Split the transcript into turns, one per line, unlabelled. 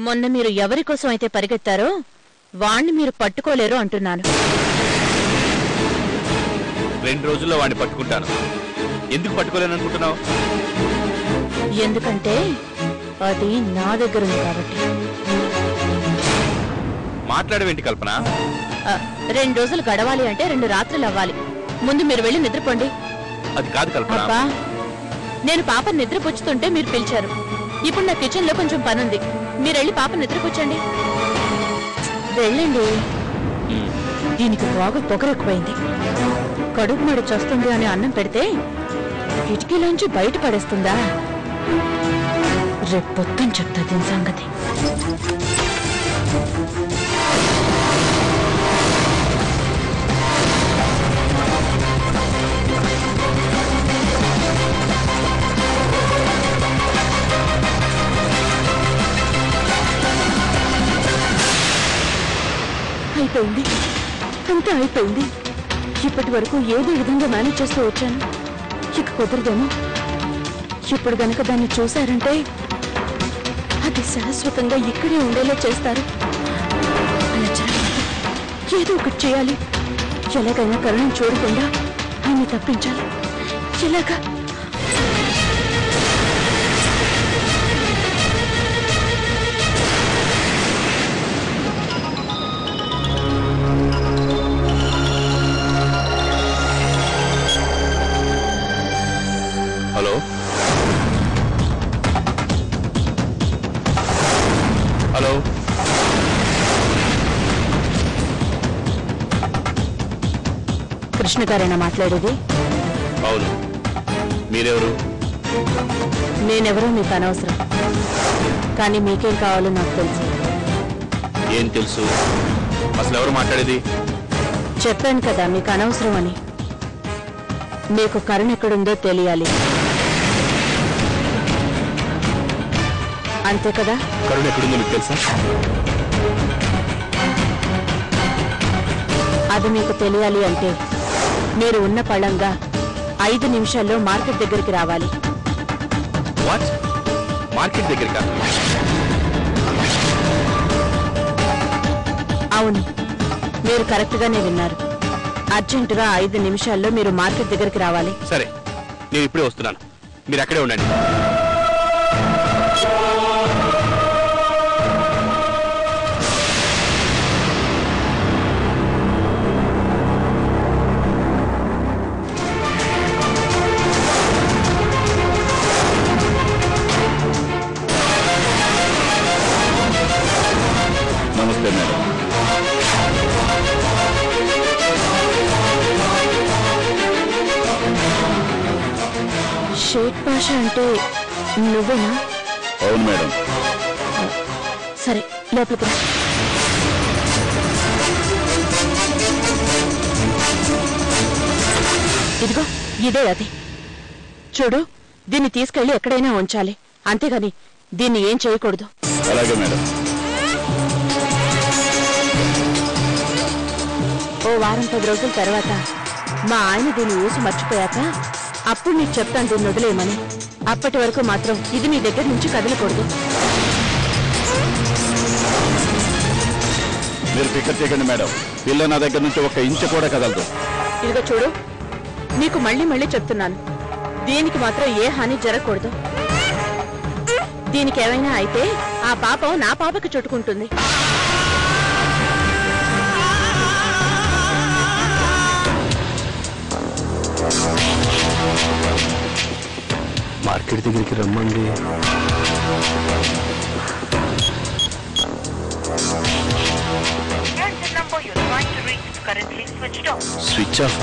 మొన్న మీరు ఎవరి కోసం అయితే పరిగెత్తారో వాణ్ణి మీరు పట్టుకోలేరు అంటున్నాను.
2 రోజుల్లో వాణ్ణి పట్టుకుంటాను. ఎందుకు పట్టుకోలేననుకుంటున్నావు?
ఎందుకంటే అది నా దగ్గర ఉంది కాబట్టి.
మాట్లాడవేంటి కల్పన?
2 రోజులు గడవాలి అంటే 2 రాత్రులు అవ్వాలి. ముందు మీరు వెళ్ళి నిద్రపోండి.
అది కాదు కల్పన.
అబ్బా, నేను పాపని నిద్రపుచ్చుతుంటే మీరు పిలిచారు. ఇప్పుడు నా కిచెన్ లో కొంచెం పనుంది. మీరు వెళ్ళి పాపని నిద్రపుచ్చండి. వెళ్ళండి. దీనికి బాగా పొగరెక్కువైంది. కడుపు మడి చస్తుంది అని అన్నం పెడితే కిటికీలోంచి బయట పడేస్తుందా? రేపు పొద్దున చెప్తా దీని సంగతి. అయిపోయింది, అంతా అయిపోయింది. ఇప్పటి వరకు ఏదో విధంగా మేనేజ్ చేస్తూ వచ్చాను. ఇక కుదరదేమో. ఇప్పుడు గనక దాన్ని చూశారంటే అది శాశ్వతంగా ఇక్కడే ఉండేలా చేస్తారు. అలా జరగదు. ఏదో ఒకటి చేయాలి. ఎలాగైనా కరుణం చూడకుండా ఆయన తప్పించాలి. ఎలాగా?
హలో హలో,
కృష్ణ గారైనా మాట్లాడేది?
అవును. మీరెవరు?
నేనెవరో మీకు అనవసరం. కానీ మీకేం కావాలో నాకు తెలుసు.
ఏం తెలుసు? అసలు ఎవరు మాట్లాడేది?
చెప్పాను కదా మీకు అనవసరం అని. మీకు కరుణ ఎక్కడుందో తెలియాలి, అంతే కదా?
కరుణ ఎక్కడుందో మీకు తెలుసా?
అది మీకు తెలియాలి అంటే మీరు ఉన్న పళంగా 5 నిమిషాల్లో మార్కెట్ దగ్గరికి రావాలి.
వాట్? మార్కెట్ దగ్గరకా?
అవును, మీరు కరెక్ట్ గానే విన్నారు. అర్జెంటుగా 5 నిమిషాల్లో మీరు మార్కెట్ దగ్గరికి రావాలి.
సరే, నేను ఇప్పుడే వస్తున్నాను. మీరు అక్కడే ఉండండి. నమస్తే మేడం.
షేక్ పాషా అంటే నువ్వేనా?
అవును మేడం.
సరే, లోపలికి రా. ఇదిగో ఇదే అది. చూడు, దీన్ని తీసుకెళ్లి ఎక్కడైనా ఉంచాలి, అంతేగాని దీన్ని ఏం చేయకూడదు.
అలాగే మేడం.
ఓ వారం 10 రోజుల తర్వాత మా ఆయన దీన్ని ఊసి మర్చిపోయాక అప్పుడు నీకు చెప్తాను దీన్ని వదిలేయమని. అప్పటి వరకు మాత్రం ఇది మీ దగ్గర నుంచి కదలకూడదు.
మీరు ఫికర్ చేయకండి మేడం. పిల్ల నా దగ్గర నుంచి 1 ఇంచు కూడా కదలదు.
ఇదిగో చూడు, నీకు మళ్ళీ మళ్ళీ చెప్తున్నాను, దీనికి మాత్రం ఏ హాని జరగకూడదు. దీనికి ఏమైనా అయితే ఆ పాపం నా పాపకి చుట్టుకుంటుంది.
మార్కెట్ దగ్గరికి రమ్మండి. Switch off.